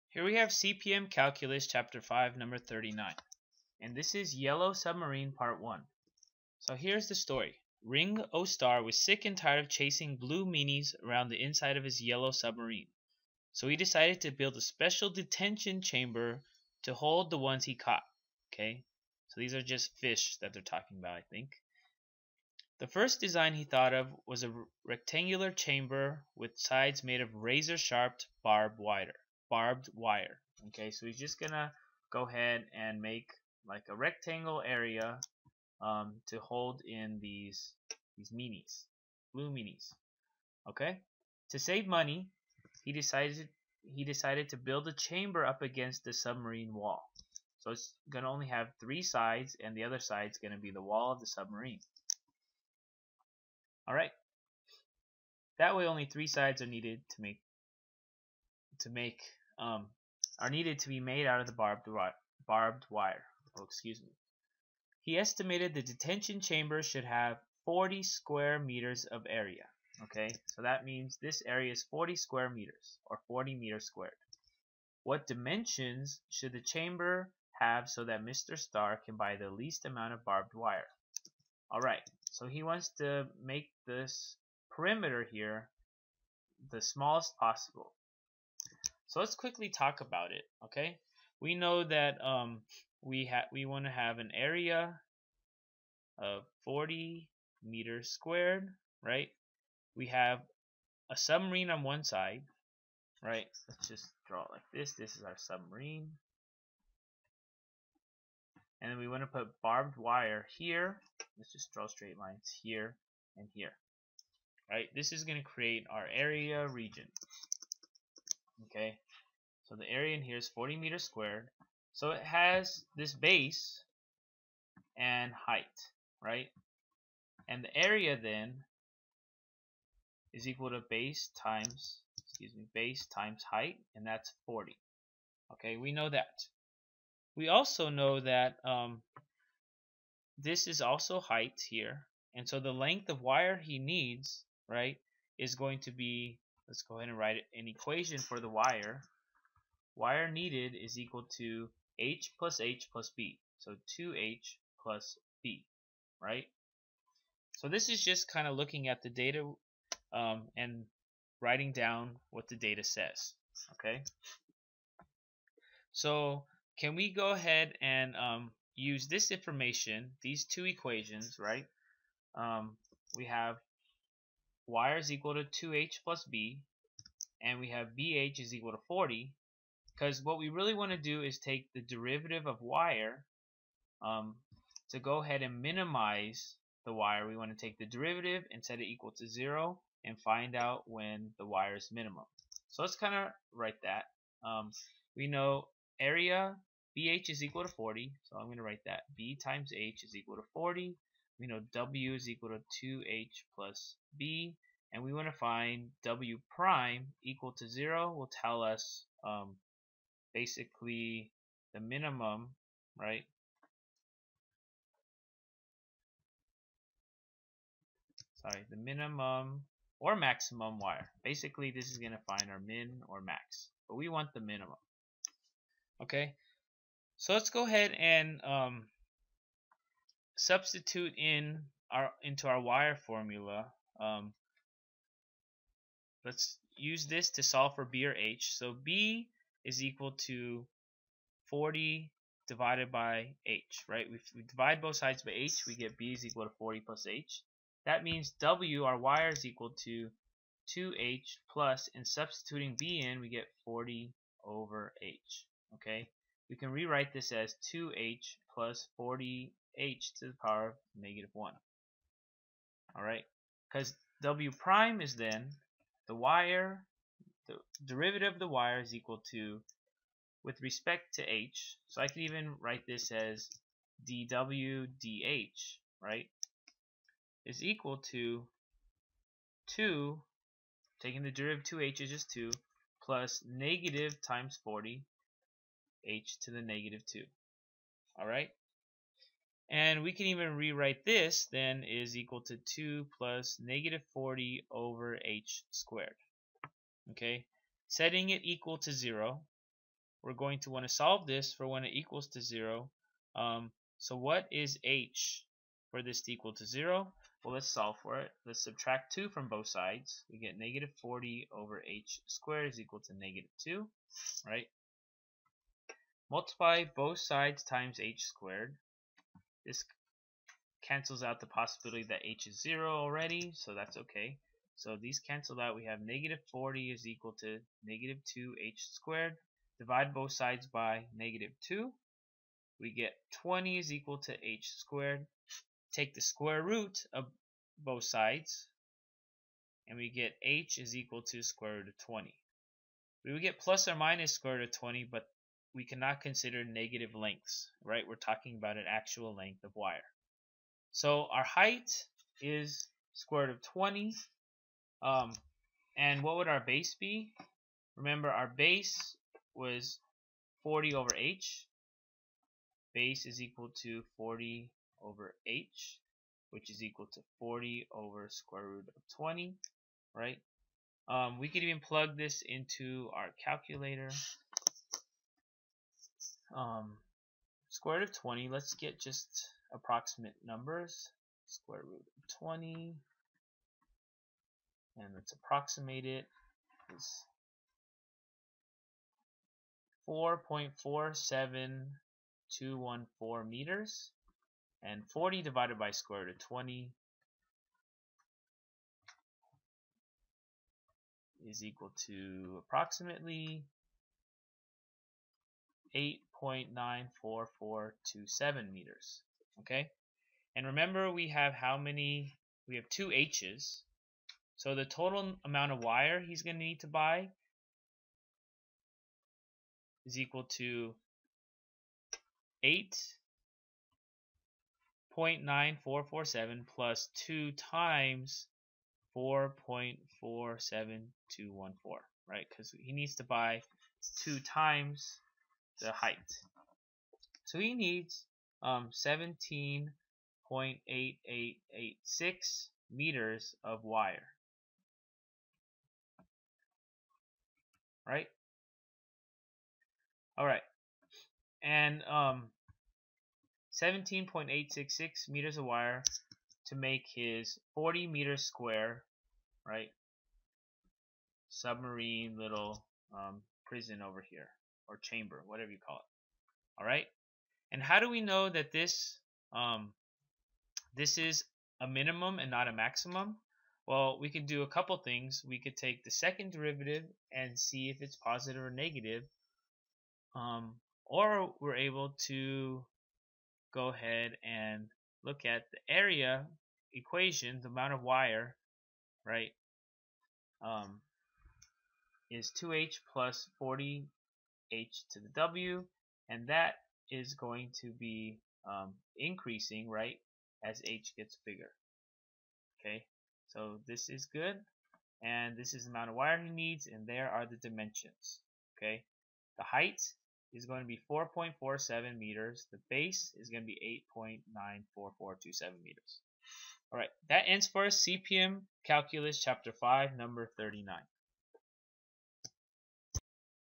Here we have CPM Calculus Chapter 5, number 39. And this is Yellow Submarine Part 1. So here's the story. Ringo Starr was sick and tired of chasing blue meanies around the inside of his yellow submarine. So he decided to build a special detention chamber to hold the ones he caught. Okay? So these are just fish that they're talking about, I think. The first design he thought of was a rectangular chamber with sides made of razor-sharp barbed wire. Okay, so he's just gonna go ahead and make like a rectangle area to hold in these meanies, blue meanies. Okay, to save money, he decided to build a chamber up against the submarine wall. So it's gonna only have 3 sides, and the other side's gonna be the wall of the submarine. All right. That way, only 3 sides are needed to be made out of the barbed wire. Oh, excuse me. He estimated the detention chamber should have 40 square meters of area. Okay, so that means this area is 40 square meters, or 40 meters squared. What dimensions should the chamber have so that Mr. Starr can buy the least amount of barbed wire? Alright, so he wants to make this perimeter here the smallest possible. So let's quickly talk about it. Okay, we know that we want to have an area of 40 meters squared, right? We have a submarine on one side, right? Let's just draw it like this. This is our submarine. And then we want to put barbed wire here. Let's just draw straight lines here and here. Right? This is going to create our area region. Okay? So the area in here is 40 meters squared. So it has this base and height, right? And the area then is equal to base times height, and that's 40. Okay, we know that. We also know that this is also height here, and so the length of wire he needs, right, is going to be, let's go ahead and write an equation for the wire. Wire needed is equal to h plus b, so 2h plus b, right? So this is just kind of looking at the data and writing down what the data says. Okay, so can we go ahead and use this information, these 2 equations, right? We have wire is equal to 2h plus b, and we have bh is equal to 40, because what we really want to do is take the derivative of wire to go ahead and minimize the wire. We want to take the derivative and set it equal to 0 and find out when the wire is minimum. So let's kind of write that. We know area BH is equal to 40, so I'm going to write that. B times H is equal to 40. We know W is equal to 2H plus B, and we want to find W prime equal to 0 will tell us basically the minimum, right? Sorry, the minimum or maximum wire. Basically, this is going to find our min or max, but we want the minimum. Okay, so let's go ahead and substitute into our wire formula. Let's use this to solve for B or H. So B is equal to 40 divided by H, right? If we divide both sides by H, we get B is equal to 40 plus H. That means W, our wire, is equal to 2H plus, and substituting B in, we get 40 over H. Okay, we can rewrite this as 2H plus 40H to the power of negative 1. Alright, because W prime is then the wire, the derivative of the wire is equal to, with respect to H, so I can even write this as dW dH, right, is equal to 2, taking the derivative of 2H is just 2, plus negative times 40, H to the negative 2. Alright? And we can even rewrite this then is equal to 2 plus negative 40 over H squared. Okay? Setting it equal to 0, we're going to want to solve this for when it equals to 0. So what is h for this to equal to 0? Well, let's solve for it. Let's subtract 2 from both sides. We get negative 40 over h squared is equal to negative 2, right? Multiply both sides times h squared. This cancels out the possibility that h is 0 already, so that's okay. So these cancel out. We have negative 40 is equal to negative 2h squared. Divide both sides by negative 2. We get 20 is equal to h squared. Take the square root of both sides, and we get h is equal to square root of 20. We would get plus or minus square root of 20, but we cannot consider negative lengths, right? We're talking about an actual length of wire. So our height is square root of 20. And what would our base be? Remember, our base was 40 over h. Base is equal to 40 over h, which is equal to 40 over square root of 20, right? We could even plug this into our calculator. Square root of 20, let's get just approximate numbers. Square root of 20, and let's approximate it, is 4.47214 meters, and 40 divided by square root of 20 is equal to approximately 8.94427 meters. Okay, and remember, we have how many? We have 2 h's, so the total amount of wire he's going to need to buy is equal to 8.9447 plus 2 times 4.47214, right? Because he needs to buy 2 times the height. So he needs 17.8886 meters of wire, right? All right, and 17.866 meters of wire to make his 40 meters square, right? Submarine little prison over here, or chamber, whatever you call it. All right, and how do we know that this is a minimum and not a maximum? Well, we could do a couple things. We could take the second derivative and see if it's positive or negative, or we're able to go ahead and look at the area equation. The amount of wire, right, is 2h plus 40h to the w, and that is going to be increasing, right, as h gets bigger. Okay, so this is good, and this is the amount of wire he needs, and there are the dimensions. Okay, the height is going to be 4.47 meters. The base is going to be 8.94427 meters. All right, that ends for us. CPM Calculus, Chapter 5, number 39.